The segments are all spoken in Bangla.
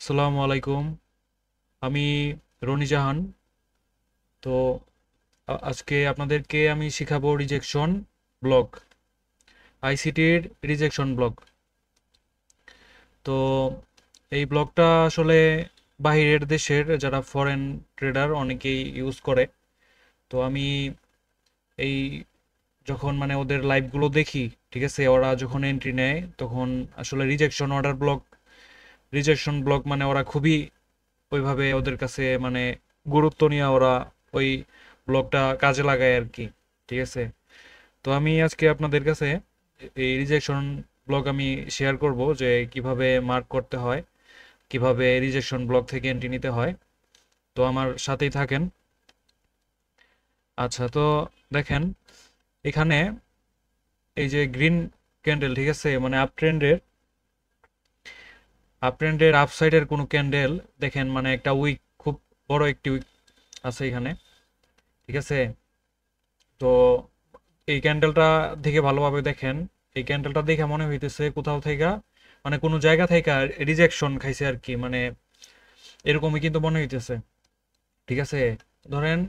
আসসালামু আলাইকুম। আমি রনি জাহান। তো আজকে আপনাদেরকে আমি শিখাবো রিজেকশন ব্লক, আইসিটির রিজেকশন ব্লক। তো এই ব্লকটা আসলে বাহিরের দেশের যারা ফরেন ট্রেডার অনেকেই ইউজ করে। তো আমি এই যখন মানে ওদের লাইভগুলো দেখি, ঠিক আছে, ওরা যখন এন্ট্রি নেয় তখন আসলে রিজেকশন ব্লক মানে ওরা খুবই ওইভাবে ওদের কাছে মানে গুরুত্ব নিয়ে ওরা ওই ব্লগটা কাজে লাগায় আর কি। ঠিক আছে। তো আমি আজকে আপনাদের কাছে এই রিজেকশন ব্লগ আমি শেয়ার করব যে কিভাবে মার্ক করতে হয়, কিভাবে রিজেকশন ব্লগ থেকে এন্ট্রি নিতে হয়। তো আমার সাথেই থাকেন। আচ্ছা, তো দেখেন এখানে এই যে গ্রিন ক্যান্ডেল, ঠিক আছে, মানে আপ ট্রেন্ডের আপ সাইডের কোনো ক্যান্ডেল দেখেন, মানে একটা উইক, খুব বড় একটি উইক আছে এখানে। ঠিক আছে। তো এই ক্যান্ডেলটা দেখে ভালোভাবে দেখেন। এই ক্যান্ডেলটা দেখে মনে হইতেছে কোথাও থেকে মানে কোনো জায়গা থেকে রিজেকশন খাইছে আর কি, মানে এরকমই কিন্তু মনে হইতেছে। ঠিক আছে। ধরেন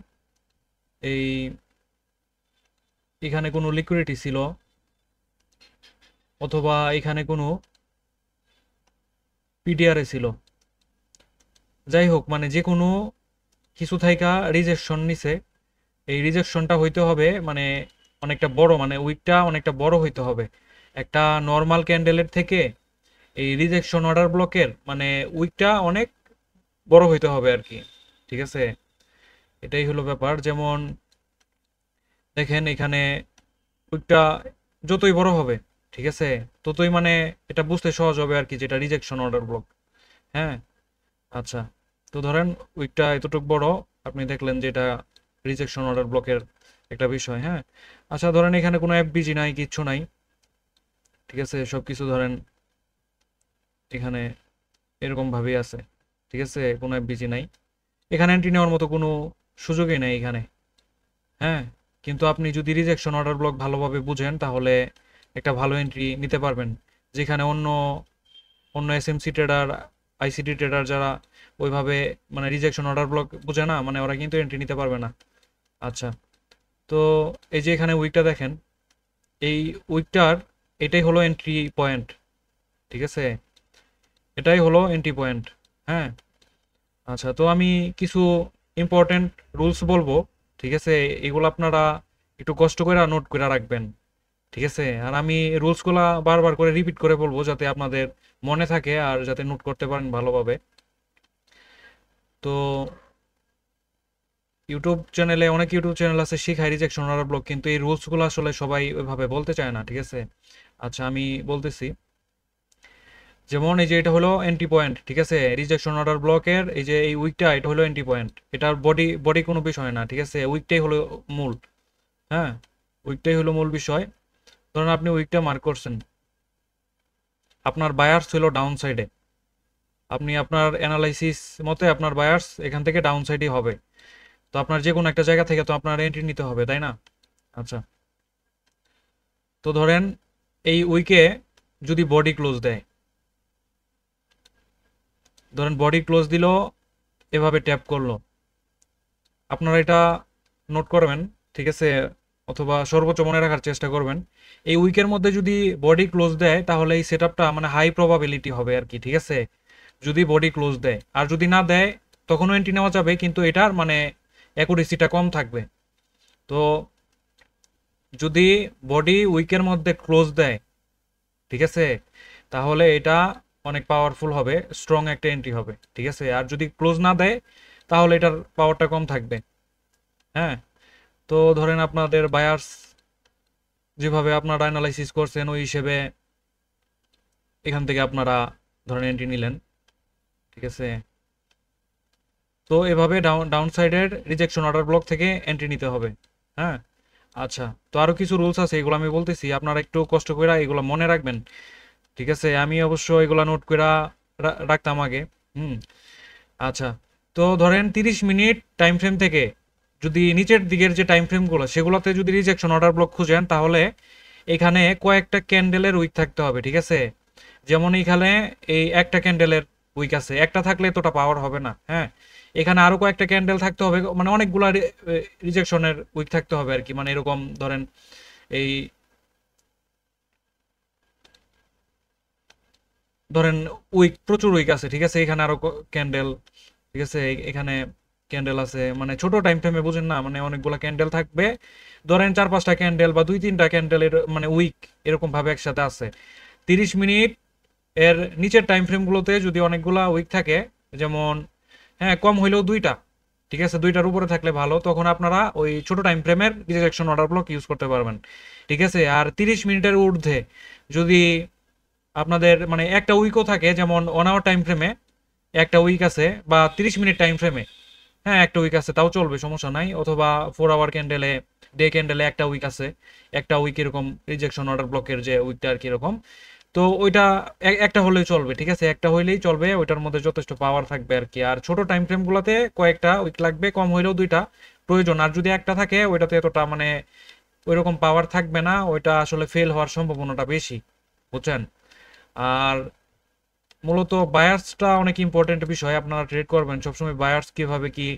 এই এখানে কোনো লিকুইডিটি ছিল, অথবা এখানে কোনো পিডিআরএ ছিল, যাই হোক মানে যে কোনো কিছু থাইকা রিজেকশন নিছে। এই রিজেকশনটা হইতে হবে মানে অনেকটা বড়, মানে উইকটা অনেকটা বড় হইতে হবে একটা নর্মাল ক্যান্ডেলের থেকে। এই রিজেকশন অর্ডার ব্লকের মানে উইকটা অনেক বড় হইতে হবে আর কি। ঠিক আছে। এটাই হলো ব্যাপার। যেমন দেখেন এখানে উইকটা যতই বড় হবে, ঠিক আছে, ততই মানে এটা বুঝতে সহজ হবে আর কি, যেটা রিজেকশন অর্ডার ব্লক। হ্যাঁ। আচ্ছা, তো ধরেন উইকটা এতটুকু বড়, আপনি দেখলেন যে এটা রিজেকশন অর্ডার ব্লকের একটা বিষয়। হ্যাঁ। আচ্ছা, ধরেন এখানে কোনো এফবিজি নাই, কিচ্ছু নাই। ঠিক আছে, সবকিছু ধরেন এখানে এরকম ভাবেই আছে। ঠিক আছে, কোনো এফবিজি নাই। এখানে এন্ট্রি নেওয়ার মতো কোনো সুযোগই নেই এখানে। হ্যাঁ। কিন্তু আপনি যদি রিজেকশন অর্ডার ব্লক ভালোভাবে বুঝেন তাহলে একটা ভালো এন্ট্রি নিতে পারবেন, যেখানে অন্য অন্য এসএমসি ট্রেডার, আইসিটি ট্রেডার যারা ওইভাবে মানে রিজেকশন অর্ডার ব্লক বুঝে না, মানে ওরা কিন্তু এন্ট্রি নিতে পারবে না। আচ্ছা, তো এই যে এখানে উইকটা দেখেন, এই উইকটার এটাই হলো এন্ট্রি পয়েন্ট। ঠিক আছে, এটাই হলো এন্ট্রি পয়েন্ট। হ্যাঁ। আচ্ছা, তো আমি কিছু ইম্পর্টেন্ট রুলস বলবো। ঠিক আছে, এগুলো আপনারা একটু কষ্ট করে নোট করে রাখবেন। ঠিক আছে, আর আমি রুলসগুলা বারবার করে রিপিট করে বলবো যাতে আপনাদের মনে থাকে আর যাতে নোট করতে পারেন ভালোভাবে। তো অনেক ইউটিউব চ্যানেল আছে শিখায় রিজেকশন অর্ডার ব্লক, কিন্তু এই রুলসগুলো আসলে সবাই ওইভাবে বলতে চায় না। ঠিক আছে। আচ্ছা, আমি বলতেছি। যেমন এই যে এটা হলো এন্ট্রি পয়েন্ট, ঠিক আছে, রিজেকশন অর্ডার ব্লকের এই যে এই উইকটা, এটা হলো এন্ট্রি পয়েন্ট। এটার বডি বডি কোনো বিষয় না। ঠিক আছে, উইকটাই হলো মূল। হ্যাঁ, উইকটাই হলো মূল বিষয়। ধরুন আপনি উইকটা মার্ক করছেন, আপনার বায়ার্স ছিল ডাউন সাইডে। আপনি আপনার অ্যানালাইসিস মতে আপনার বায়ার্স এখান থেকে ডাউন সাইডই হবে। তো আপনার যে কোনো একটা জায়গা থেকে তো আপনার এন্ট্রি নিতে হবে, তাই না? আচ্ছা, তো ধরেন এই উইকে যদি বডি ক্লোজ দেয়, ধরেন বডি ক্লোজ দিল, এভাবে ট্যাপ করলো, আপনারা এটা নোট করবেন। ঠিক আছে, অথবা সর্বোচ্চ মনে রাখার চেষ্টা করবেন। এই উইকের মধ্যে যদি বডি ক্লোজ দেয় তাহলে এই সেটআপটা মানে হাই প্রবাবিলিটি হবে আর কি। ঠিক আছে, যদি বডি ক্লোজ দেয়, আর যদি না দেয় তখনও এন্ট্রি নেওয়া যাবে, কিন্তু এটার মানে অ্যাকুরেসিটা কম থাকবে। তো যদি বডি উইকের মধ্যে ক্লোজ দেয়, ঠিক আছে, তাহলে এটা অনেক পাওয়ারফুল হবে, স্ট্রং একটা এন্ট্রি হবে। ঠিক আছে, আর যদি ক্লোজ না দেয় তাহলে এটার পাওয়ারটা কম থাকবে। হ্যাঁ। তো ধরেন আপনাদের বায়ার্স যেভাবে আপনারা অ্যানালাইসিস করছেন ওই হিসেবে এখান থেকে আপনারা ধরেন এন্ট্রি নিলেন। ঠিক আছে, তো এভাবে ডাউন ডাউন সাইডের রিজেকশন অর্ডার ব্লক থেকে এন্ট্রি নিতে হবে। হ্যাঁ। আচ্ছা, তো আরো কিছু রুলস আছে, এগুলো আমি বলতেছি, আপনারা একটু কষ্ট করে এগুলো মনে রাখবেন। ঠিক আছে, আমি অবশ্য এগুলো নোট করে রাখতাম আগে। হুম। আচ্ছা, তো ধরেন 30 মিনিট টাইম ফ্রেম থেকে যদি নিচের দিকের যে টাইম ফ্রেমগুলো সেগুলোতে যদি রিজেকশন অর্ডার ব্লক খুঁজেন তাহলে এখানে কয়েকটা ক্যান্ডেলের উইক থাকতে হবে। ঠিক আছে, যেমন এখানে এই একটা ক্যান্ডেলের উইক আছে, একটা থাকলে এতটা পাওয়ার হবে না। হ্যাঁ, এখানে আরো কয়েকটা ক্যান্ডেল থাকতে হবে, মানে অনেকগুলা রিজেকশনের উইক থাকতে হবে আর কি। মানে এরকম ধরেন এই ধরেন উইক, প্রচুর উইক আছে, ঠিক আছে, এখানে আরো ক্যান্ডেল, ঠিক আছে, এখানে ক্যান্ডেল আছে, মানে ছোট টাইম ফ্রেমে বুঝেন না, মানে অনেকগুলো ক্যান্ডেল থাকবে, ধরেন 4-5টা ক্যান্ডেল বা 2-3টা ক্যান্ডেল এর মানে উইক এরকম ভাবে একসাথে আছে। 30 মিনিট এর নিচের টাইম ফ্রেম গুলোতে যদি অনেকগুলা উইক থাকে, যেমন হ্যাঁ কম হইলেও 2টা, ঠিক আছে, 2টার উপরে থাকলে ভালো, তখন আপনারা ওই ছোট টাইম ফ্রেমের রিজেকশন অর্ডার ব্লক ইউজ করতে পারবেন, ঠিক আছে। আর 30 মিনিটের ঊর্ধ্বে যদি আপনাদের মানে একটা উইকও থাকে, যেমন 1 আওয়ার টাইম ফ্রেমে একটা উইক আছে, বা 30 মিনিট টাইম ফ্রেমে হ্যাঁ একটা উইক আছে, তাও চলবে, সমস্যা নাই। অথবা 4 আওয়ার ক্যান্ডেলে, ডে ক্যান্ডেলে একটা উইক আছে, একটা উইক এরকম রিজেকশন অর্ডার ব্লকের যে উইকটা আর কি এরকম, তো ওইটা একটা হলেই চলবে, ঠিক আছে, একটা হইলেই চলবে, ওইটার মধ্যে যথেষ্ট পাওয়ার থাকবে আর কি। আর ছোট টাইম ফ্রেম গুলাতে কয়েকটা উইক লাগবে, কম হইলেও 2টা প্রয়োজন। আর যদি একটা থাকে ওইটাতে এতটা মানে ওইরকম পাওয়ার থাকবে না, ওইটা আসলে ফেল হওয়ার সম্ভাবনাটা বেশি, বুঝছেন। আর মূলত বায়ার্সটা অনেক ইম্পর্টেন্ট বিষয়, আপনারা ট্রেড করবেন সবসময় বায়ার্স কিভাবে কি,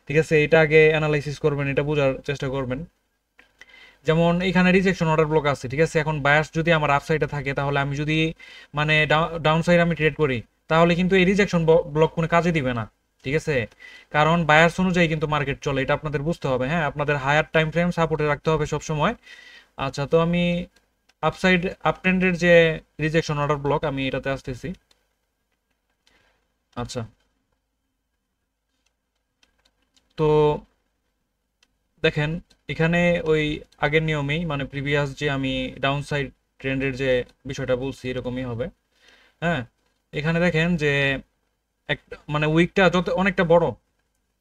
ঠিক আছে, এটা আগে অ্যানালাইসিস করবেন, এটা বোঝার চেষ্টা করবেন। যেমন এখানে রিজেকশন অর্ডার ব্লক আছে, ঠিক আছে, এখন বায়ার্স যদি আমার আপ সাইডে থাকে, তাহলে আমি যদি মানে ডাউন সাইড আমি ট্রেড করি, তাহলে কিন্তু এই রিজেকশন ব্লক কোনো কাজে দিবে না, ঠিক আছে, কারণ বায়ার্স অনুযায়ী কিন্তু মার্কেট চলে, এটা আপনাদের বুঝতে হবে। হ্যাঁ, আপনাদের হায়ার টাইম ফ্রেম সাপোর্টে রাখতে হবে সব সময়। আচ্ছা, তো আমি আপসাইড আপ ট্রেন্ডের যে রিজেকশন অর্ডার ব্লক আমি এটাতে আসতেছি। আচ্ছা, তো দেখেন এখানে ওই আগের নিয়মেই, মানে প্রিভিয়াস যে আমি ডাউন সাইড ট্রেন্ডের যে বিষয়টা বলছি এরকমই হবে। হ্যাঁ, এখানে দেখেন যে মানে উইকটা যত অনেকটা বড়,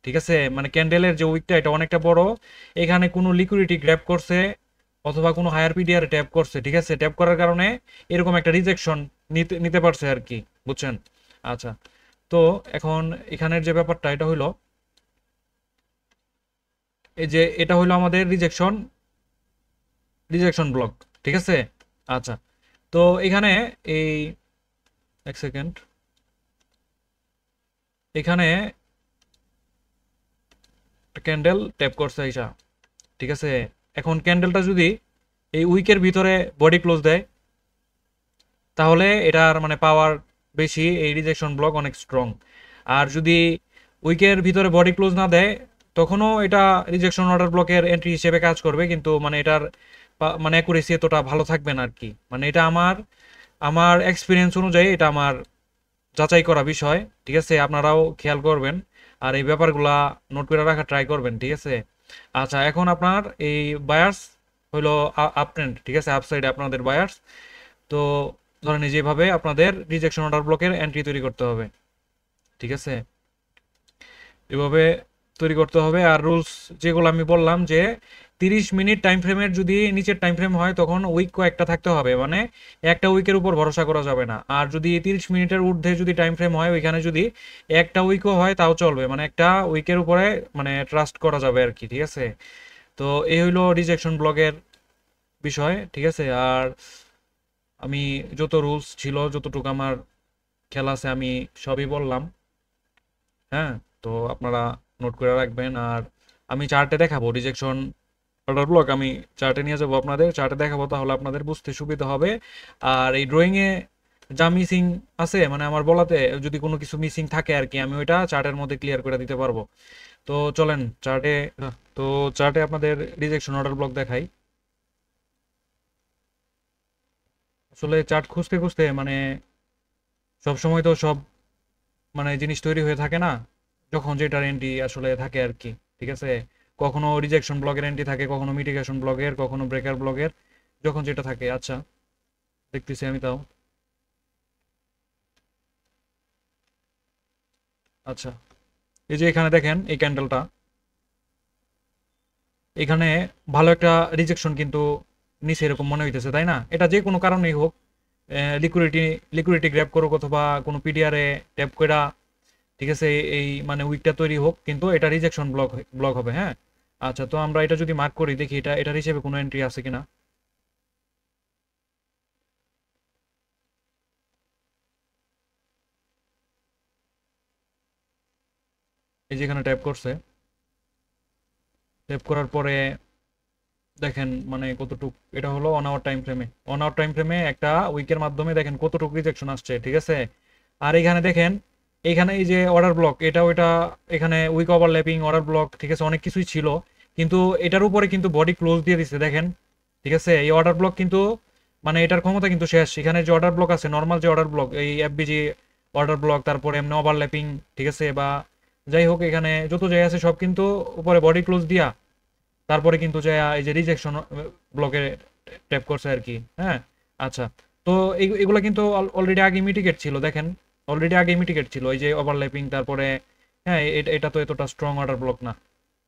ঠিক আছে, মানে ক্যান্ডেলের যে উইকটা এটা অনেকটা বড়, এখানে কোনো লিকুইডিটি গ্র্যাব করছে অথবা কোনো হায়ার পিডিআর ট্যাপ করছে, ঠিক আছে, ট্যাপ করার কারণে এরকম একটা রিজেকশন নিতে নিতে পারছে আর কি, বুঝছেন। আচ্ছা, তো এখন এখানের যে ব্যাপারটা এটা হইলো, এই যে এটা হইলো আমাদের রিজেকশন রিজেকশন ব্লক, ঠিক আছে। আচ্ছা, তো এখানে এই এক সেকেন্ড, এখানে ক্যান্ডেল ট্যাপ করছে আইসা, ঠিক আছে, এখন ক্যান্ডেলটা যদি এই উইকের ভিতরে বডি ক্লোজ দেয়, তাহলে এটার মানে পাওয়ার বেশি, এই রিজেকশন ব্লক অনেক স্ট্রং। আর যদি উইকের ভিতরে বডি ক্লোজ না দেয়, তখনও এটা রিজেকশন অর্ডার ব্লকের এন্ট্রি হিসেবে কাজ করবে, কিন্তু মানে এটার মানে অ্যাকুরেসি এতটা ভালো থাকবে না আর কি। মানে এটা আমার আমার এক্সপিরিয়েন্স অনুযায়ী এটা আমার যাচাই করা বিষয়, ঠিক আছে, আপনারাও খেয়াল করবেন আর এই ব্যাপারগুলা নোট করে রাখা ট্রাই করবেন, ঠিক আছে। আচ্ছা, এখন আপনার এই বায়ার্স হলো আপ ট্রেন্ড, ঠিক আছে, আপসাইডে আপনাদের বায়ার্স। তো ধরেন এই যেভাবে আপনাদের রিজেকশন অর্ডার ব্লকের এন্ট্রি তৈরি করতে হবে, ঠিক আছে, এভাবে তৈরি করতে হবে। আর রুলস যেগুলো আমি বললাম যে 30 মিনিট টাইম ফ্রেমের যদি নিচের টাইম ফ্রেম হয়, তখন উইক কয়েকটা থাকতে হবে, মানে একটা উইকের উপর ভরসা করা যাবে না। আর যদি 30 মিনিটের ঊর্ধ্বে যদি টাইম ফ্রেম হয়, ওইখানে যদি একটা উইকও হয় তাও চলবে, মানে একটা উইকের উপরে মানে ট্রাস্ট করা যাবে আর কি, ঠিক আছে। তো এই হইলো রিজেকশন ব্লকের বিষয়, ঠিক আছে। আর আমি যত রুলস ছিল, যতটুকু আমার খেলা আছে, আমি সবই বললাম। হ্যাঁ, তো আপনারা নোট করে রাখবেন। আর আমি চার্টে দেখাবো রিজেকশন অর্ডার ব্লক, আমি চার্টে নিয়ে যাবো, আপনাদের চার্টে দেখাবো, তাহলে আপনাদের বুঝতে সুবিধা হবে। আর এই ড্রয়িংয়ে যা মিসিং আছে, মানে আমার বলাতে যদি কোনো কিছু মিসিং থাকে আর কি, আমি ওইটা চার্টের মধ্যে ক্লিয়ার করে দিতে পারবো। তো চলেন চার্টে, তো চার্টে আপনাদের রিজেকশন অর্ডার ব্লক দেখাই। আসলে চার্ট খুঁজতে খুঁজতে মানে সব সময় তো সব মানে জিনিস তৈরি হয়ে থাকে না, যখন যেটার এন্ট্রি আসলে থাকে আর কি, ঠিক আছে। কখনো রিজেকশন ব্লকের এন্ট্রি থাকে, কখনো মিটিগেশন ব্লকের, কখনো ব্রেকার ব্লকের, যখন যেটা থাকে। আচ্ছা, দেখতেছি আমি তাও। আচ্ছা, এই যে এখানে দেখেন এই ক্যান্ডেলটা, এখানে ভালো একটা রিজেকশন কিন্তু নিচে এরকম মনে হইতেছে, তাই না? এটা যে কোনো কারণেই হোক, লিকুইডিটি লিকুইডিটি গ্র্যাব করুক অথবা কোনো পিডিআরে ট্যাপ কইরা, ঠিক আছে, এই মানে উইকটা তৈরি হোক, কিন্তু এটা রিজেকশন ব্লক হবে। হ্যাঁ, আচ্ছা, তো আমরা এটা যদি মার্ক করি, দেখি এটার হিসেবে কোনো এন্ট্রি আছে কিনা। এই যে এখানে ট্যাপ করছে, ট্যাপ করার পরে দেখেন মানে কতটুক, এটা হলো অন আওয়ার টাইম ফ্রেমে একটা উইকের মাধ্যমে দেখেন কতটুকু রিজেকশন আসছে, ঠিক আছে। আর এখানে দেখেন, এখানে এই যে অর্ডার ব্লক, এটা ওইটা, এখানে উইক ওভারল্যাপিং অর্ডার ব্লক, ঠিক আছে, অনেক কিছুই ছিল, কিন্তু এটার উপরে কিন্তু বডি ক্লোজ দিয়ে দিচ্ছে দেখেন, ঠিক আছে। এই অর্ডার ব্লক কিন্তু মানে এটার ক্ষমতা কিন্তু শেষ। এখানে যে অর্ডার ব্লক আছে, নর্মাল যে অর্ডার ব্লক, এই এফবিজি অর্ডার ব্লক, তারপরে এমনি ওভারল্যাপিং, ঠিক আছে, বা যাই হোক এখানে যত যাই আছে সব কিন্তু উপরে বডি ক্লোজ দিয়া তারপরে কিন্তু যে এই যে রিজেকশন ব্লকে ট্যাপ করছে আর কি, হ্যাঁ। আচ্ছা, তো এগুলো কিন্তু অলরেডি আগে মিটিগেট ছিল, দেখেন অলরেডি আগে মিটিগেট ছিল, এই যে ওভারল্যাপিং, তারপরে হ্যাঁ এটা এটা তো এতটা স্ট্রং অর্ডার ব্লক না,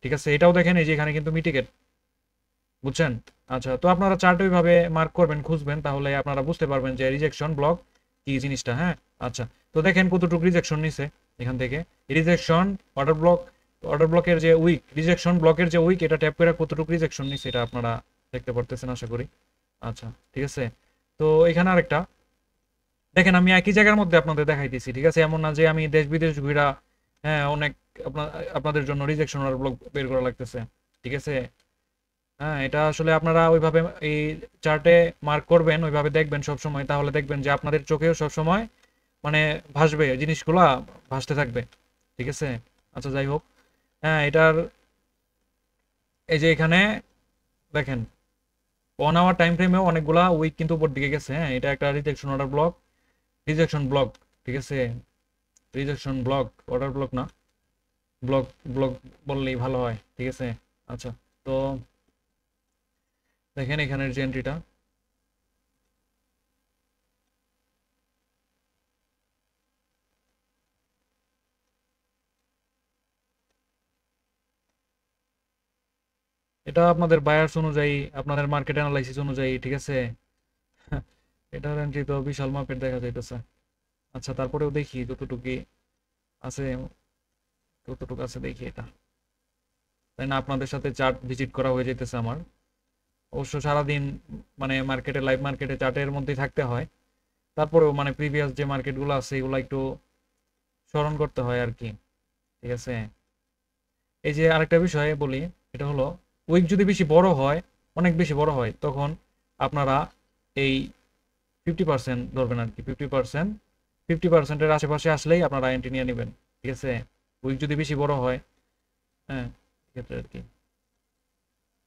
ঠিক আছে। এটাও দেখেন এই যে এখানে কিন্তু মিটিগেট, বুঝছেন। আচ্ছা, তো আপনারা চার্ট ওইভাবে মার্ক করবেন, খুঁজবেন, তাহলে আপনারা বুঝতে পারবেন যে রিজেকশন ব্লক কি জিনিসটা, হ্যাঁ। আচ্ছা, তো দেখেন কতটুকু রিজেকশন নিছে এখান থেকে, রিজেকশন অর্ডার ব্লক, অর্ডার ব্লকের যে উইক, রিজেকশন ব্লকের যে উইক, এটা ট্যাপ করে কতটুকু রিজেকশন নিছে এটা আপনারা দেখতে পারতেছেন আশা করি। আচ্ছা, ঠিক আছে। তো এখানে আরেকটা দেখেন, আমি একই জায়গার মধ্যে আপনাদের দেখাইতেছি, ঠিক আছে, এমন না যে আমি দেশ বিদেশ ঘুরা হ্যাঁ অনেক আপনাদের জন্য রিজেকশন অর্ডার ব্লক বের করা লাগতেছে, ঠিক আছে। হ্যাঁ, এটা আসলে আপনারা ওইভাবে এই চার্টে মার্ক করবেন, ওইভাবে দেখবেন সব সময়, তাহলে দেখবেন যে আপনাদের চোখেও সব সময় মানে ভাসবে জিনিসগুলা, ভাসতে থাকবে, ঠিক আছে। আচ্ছা, যাই হোক, হ্যাঁ এটার এই যে এখানে দেখেন ওয়ান আওয়ার টাইম ফ্রেমেও অনেকগুলা উইক কিন্তু উপর দিকে গেছে, হ্যাঁ এটা একটা rejection order block, rejection block, ঠিক আছে, রিজেকশন ব্লক, অর্ডার ব্লক না, ব্লক, ব্লক বললেই ভালো হয়, ঠিক আছে। আচ্ছা, তো দেখেন এখানের যে এন্ট্রিটা, এটা আপনাদের বায়ার্স অনুযায়ী, আপনাদের মার্কেট অ্যানালাইসিস অনুযায়ী, ঠিক আছে। এটার এন্ট্রি তো বিশাল মার্কেট দেখা যাইতেছে। আচ্ছা, তারপরেও দেখি যতটুকু আছে, কতটুকু আছে দেখি এটা, তাই না, আপনাদের সাথে চার্ট ভিজিট করা হয়ে যেতেছে আমার। অবশ্য সারাদিন মানে মার্কেটে, লাইভ মার্কেটে চার্টের মধ্যেই থাকতে হয়, তারপরেও মানে প্রিভিয়াস যে মার্কেটগুলো আছে এগুলো একটু স্মরণ করতে হয় আর কি, ঠিক আছে। এই যে আরেকটা বিষয় বলি, এটা হলো উইক যদি বেশি বড় হয়, অনেক বেশি বড় হয়, তখন আপনারা এই 50% ধরবেন আর কি, 50%, 50%-এর আশেপাশে আসলেই আপনারা এন্ট্রি নিয়ে নেবেন, ঠিক আছে। উইক যদি বেশি বড় হয়, হ্যাঁ, এক্ষেত্রে আর কি।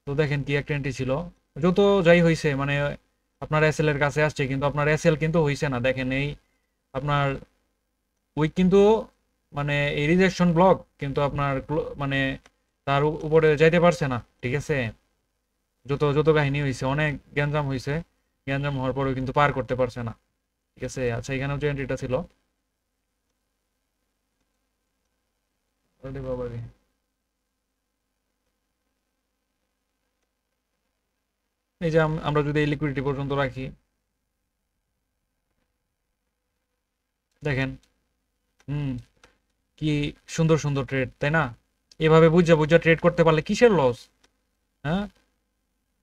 তো দেখেন কি একটা এন্ট্রি ছিল, যত যাই হয়েছে মানে আপনার এসএল এর কাছে আসছে, কিন্তু আপনার এসএল কিন্তু হয়েছে না, দেখেন এই আপনার উইক কিন্তু মানে এই রিজেকশন ব্লক কিন্তু আপনার মানে তার উপরে যাইতে পারছে না, ঠিক আছে। যত যত কাহিনী হয়েছে, অনেক গ্যাঞ্জাম হয়েছে, গ্যাঞ্জাম হওয়ার পরেও কিন্তু পার করতে পারছে না, ঠিক আছে। আচ্ছা, এখানেও যে এন্ট্রিটা ছিল, ওরে বাবা রে। এই যে আমরা যদি এই লিকুইডিটি পর্যন্ত রাখি, দেখেন, হুম, কি সুন্দর সুন্দর ট্রেড, তাই না। এভাবে বুঝা বুঝা ট্রেড করতে পারলে কিসের লস, হ্যাঁ,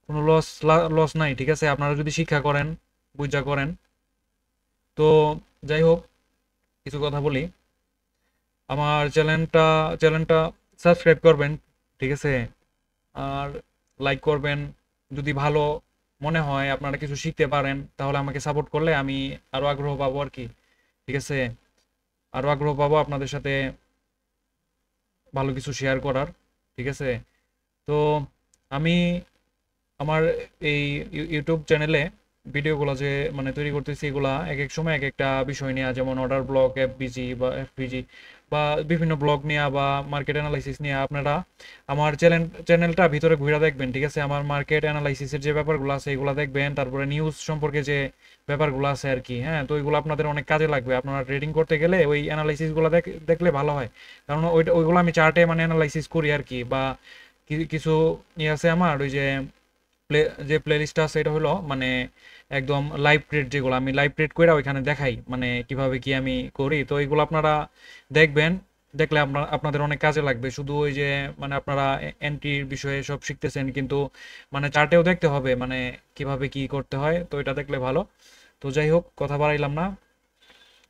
কোনো লস, লস নাই, ঠিক আছে, আপনারা যদি শিক্ষা করেন, বুঝা করেন। তো যাই হোক, কিছু কথা বলি, আমার চ্যানেলটা সাবস্ক্রাইব করবেন, ঠিক আছে, আর লাইক করবেন, যদি ভালো মনে হয় আপনারা কিছু শিখতে পারেন, তাহলে আমাকে সাপোর্ট করলে আমি আরো আগ্রহ পাবো আর কি, ঠিক আছে, আরো আগ্রহ পাবো আপনাদের সাথে ভালো কিছু শেয়ার করার, ঠিক আছে। তো আমি আমার এই ইউটিউব চ্যানেলে ভিডিওগুলো যে মানে তৈরি করতেছি, এগুলা এক এক সময় এক একটা বিষয় নিয়ে, যেমন অর্ডার ব্লক, এফবিজি বা বিভিন্ন ব্লগ নিয়ে বা মার্কেট অ্যানালাইসিস নিয়ে, আপনারা আমার চ্যানেলটা ভিতরে ঘুরে দেখবেন, ঠিক আছে। আমার মার্কেট অ্যানালাইসিসের যে ব্যাপারগুলো আছে এগুলো দেখবেন, তারপরে নিউজ সম্পর্কে যে ব্যাপারগুলো আছে আর কি, হ্যাঁ, তো ওইগুলো আপনাদের অনেক কাজে লাগবে, আপনারা ট্রেডিং করতে গেলে ওই অ্যানালাইসিসগুলো দেখলে ভালো হয়, কারণ ওইগুলো আমি চার্টে মানে অ্যানালাইসিস করি আর কি, বা কিছু ইয়ে আছে আমার, ওই যে প্লে যে প্লেলিস্টটা আছে, এটা হলো মানে একদম লাইভ ট্রেড, যেগুলো আমি লাইভ ট্রেড করে ওইখানে দেখাই, মানে কিভাবে কি আমি করি, তো এইগুলো আপনারা দেখবেন, দেখলে আপনাদের অনেক কাজে লাগবে। শুধু ওই যে মানে আপনারা এন্ট্রির বিষয়ে সব শিখতেছেন, কিন্তু মানে চার্টেও দেখতে হবে মানে কিভাবে কি করতে হয়, তো এটা দেখলে ভালো। তো যাই হোক, কথা বাড়াইলাম না,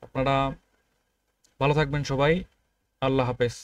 আপনারা ভালো থাকবেন সবাই, আল্লাহ হাফেজ।